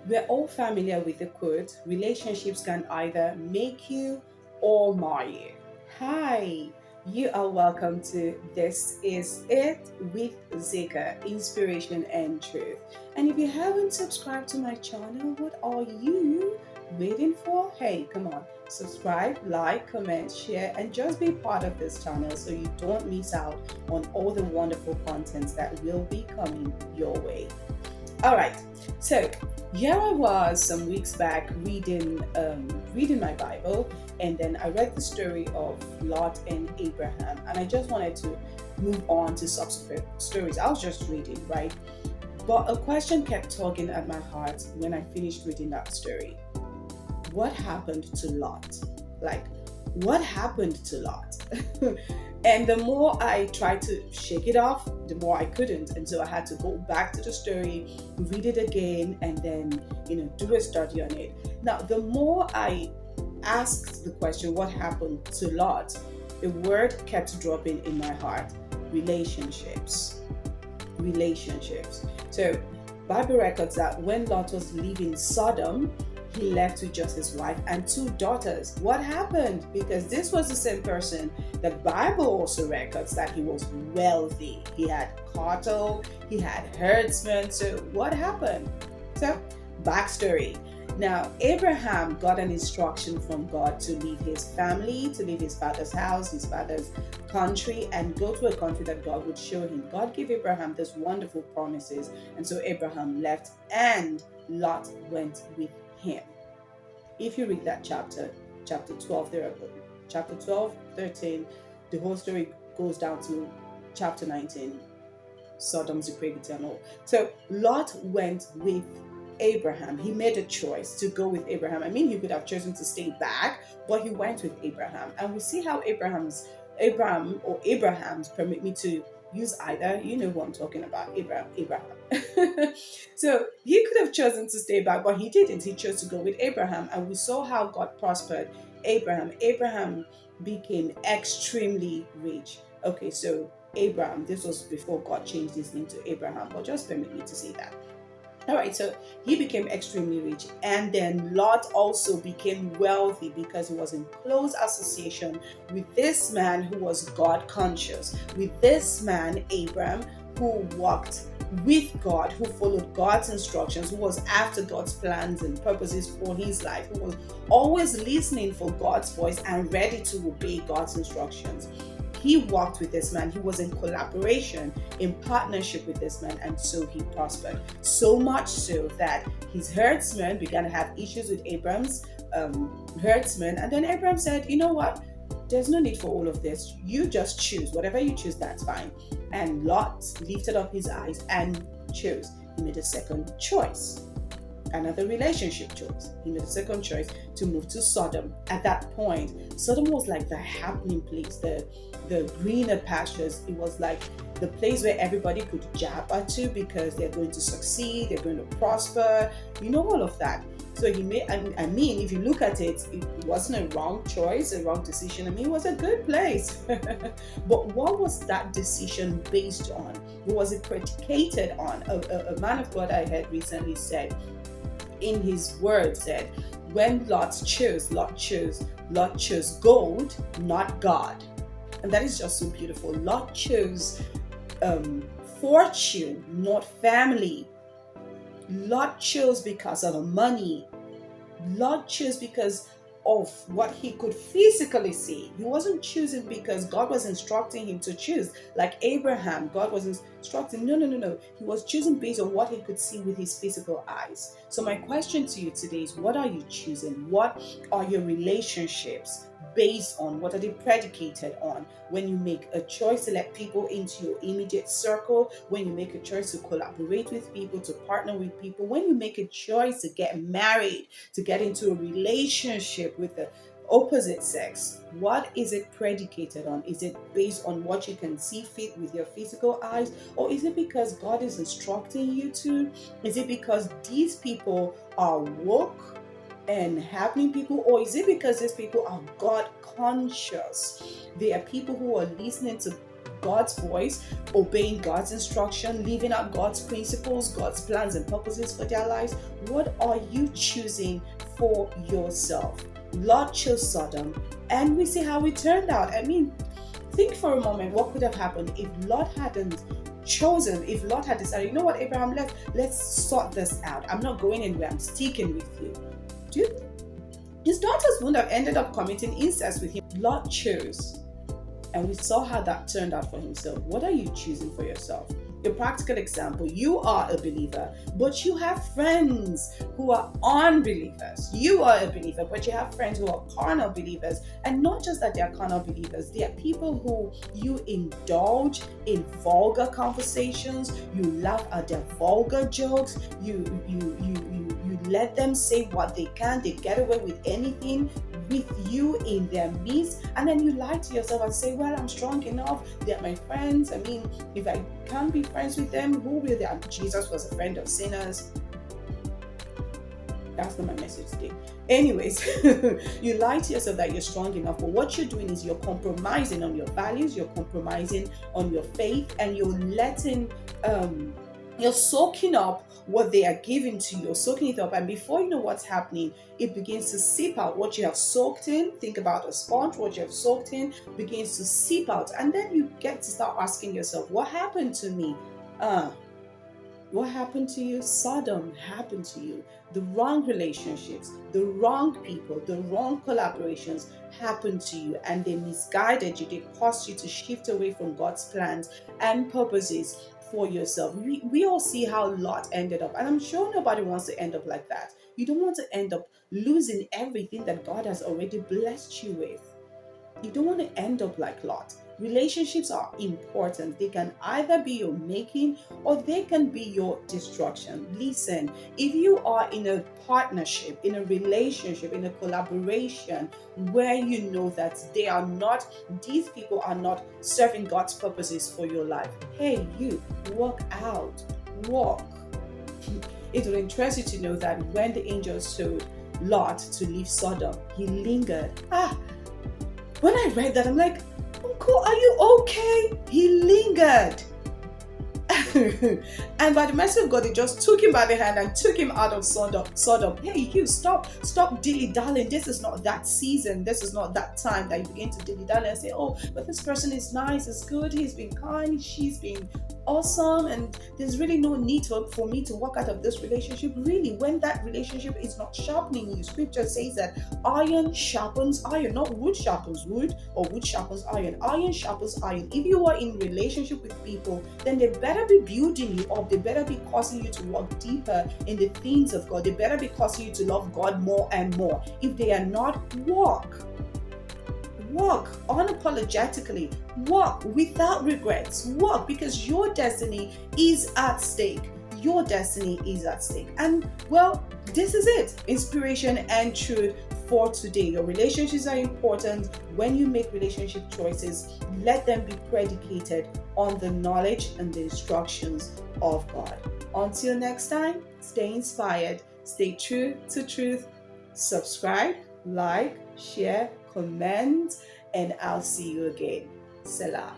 We're all familiar with the quote, relationships can either make you or mar you. Hi, you are welcome to This Is It with Zika, Inspiration and Truth. And if you haven't subscribed to my channel, what are you waiting for? Hey, come on, subscribe, like, comment, share, and just be part of this channel so you don't miss out on all the wonderful contents that will be coming your way. All right, so here I was some weeks back reading my Bible, and then I read the story of Lot and Abraham, and I just wanted to move on to subsequent stories. I was just reading, right? But a question kept tugging at my heart when I finished reading that story. What happened to Lot? Like, what happened to Lot? And the more I tried to shake it off, the more I couldn't. And so I had to go back to the story, read it again, and then, do a study on it. Now, the more I asked the question, what happened to Lot? A word kept dropping in my heart: relationships. Relationships. So, Bible records that when Lot was leaving Sodom, he left with just his wife and two daughters. What happened? Because this was the same person that Bible also records that he was wealthy. He had cattle, he had herdsmen. So what happened? So, backstory. Now, Abraham got an instruction from God to leave his family, to leave his father's house, his father's country, and go to a country that God would show him. God gave Abraham these wonderful promises. And so Abraham left, and Lot went with him. If you read that chapter 12, chapter 12, 13, the whole story goes down to chapter 19, Sodom's depravity and all. So Lot went with Abraham. He made a choice to go with Abraham. I mean, he could have chosen to stay back, but he went with Abraham. And we see how Abraham's, permit me to use either, you know who I'm talking about, Abraham. So he could have chosen to stay back, but he didn't. He chose to go with Abraham. And we saw how God prospered Abraham. Abraham became extremely rich. Okay, so Abraham, this was before God changed his name to Abraham, but just permit me to say that. All right, so he became extremely rich, and then Lot also became wealthy because he was in close association with this man who was God conscious, with this man, Abram, who walked with God, who followed God's instructions, who was after God's plans and purposes for his life, who was always listening for God's voice and ready to obey God's instructions. He walked with this man. He was in collaboration, in partnership with this man, and so he prospered. So much so that his herdsmen began to have issues with Abram's herdsmen. And then Abram said, you know what? There's no need for all of this. You just choose. Whatever you choose, that's fine. And Lot lifted up his eyes and chose. He made a second choice. Another relationship choice. He made a second choice to move to Sodom. At that point, Sodom was like the happening place, the greener pastures. It was like the place where everybody could jabber to because they're going to succeed, they're going to prosper, all of that. So he made, I mean, if you look at it, it wasn't a wrong choice, a wrong decision. I mean, it was a good place. But what was that decision based on? What was it predicated on? A man of God I heard recently said, in his word said, when Lot chose gold, not God. And that is just so beautiful. Lot chose fortune, not family. Lot chose because of money. Lot chose because of what he could physically see. He wasn't choosing because God was instructing him to choose. Like Abraham, God was instructing. No. He was choosing based on what he could see with his physical eyes. So my question to you today is, what are you choosing? What are your relationships based on? What are they predicated on? When you make a choice to let people into your immediate circle, when you make a choice to collaborate with people, to partner with people, when you make a choice to get married, to get into a relationship with the opposite sex, what is it predicated on? Is it based on what you can see fit with your physical eyes? Or is it because God is instructing you to? Is it because these people are woke and happening people? Or is it because these people are God conscious? They are people who are listening to God's voice, obeying God's instruction, living out God's principles, God's plans and purposes for their lives? What are you choosing for yourself? Lot chose Sodom, and we see how it turned out. I mean, think for a moment what could have happened if Lot hadn't chosen, if Lot had decided, you know what, Abraham, let's sort this out. I'm not going anywhere, I'm sticking with you. Dude, his daughters wouldn't have ended up committing incest with him. Lot chose. And we saw how that turned out for himself. What are you choosing for yourself? A practical example, you are a believer, but you have friends who are unbelievers. You are a believer, but you have friends who are carnal believers. And not just that they are carnal believers, they are people who you indulge in vulgar conversations, you laugh at their vulgar jokes, you let them say what they can, they get away with anything with you in their midst, and then you lie to yourself and say, well, I'm strong enough, they're my friends. I mean, if I can't be friends with them, who will they? Jesus was a friend of sinners. That's not my message today. Anyways, you lie to yourself that you're strong enough, but what you're doing is you're compromising on your values, you're compromising on your faith, and you're letting you're soaking up what they are giving to you. You're soaking it up, and before you know what's happening, it begins to seep out. What you have soaked in, think about a sponge, what you have soaked in begins to seep out, and then you get to start asking yourself, what happened to me? What happened to you? Sodom happened to you. The wrong relationships, the wrong people, the wrong collaborations happened to you, and they misguided you. They caused you to shift away from God's plans and purposes for yourself. We all see how Lot ended up, and I'm sure nobody wants to end up like that. You don't want to end up losing everything that God has already blessed you with. You don't want to end up like Lot. Relationships are important. They can either be your making or they can be your destruction. Listen, if you are in a partnership, in a relationship, in a collaboration where you know that these people are not serving God's purposes for your life, hey, you walk out, walk. It will interest you to know that when the angels told Lot to leave Sodom, he lingered. When I read that, I'm like, Uncle, are you okay? He lingered. And by the mercy of God, they just took him by the hand and took him out of Sodom. Hey, you stop dilly-dallying. This is not that season. This is not that time that you begin to dilly-dally and say, oh, but this person is nice, is good, he's been kind, she's been awesome, and there's really no need for me to walk out of this relationship. Really, when that relationship is not sharpening you, scripture says that iron sharpens iron, not wood sharpens wood or wood sharpens iron. Iron sharpens iron. If you are in relationship with people, then they better be building you up. They better be causing you to walk deeper in the things of God. They better be causing you to love God more and more. If they are not, walk unapologetically, walk without regrets, walk, because your destiny is at stake. Your destiny is at stake. And well, this is it. Inspiration and truth for today. Your relationships are important. When you make relationship choices, let them be predicated on the knowledge and the instructions of God. Until next time, stay inspired, stay true to truth, subscribe, like, share, comment, and I'll see you again. Selah.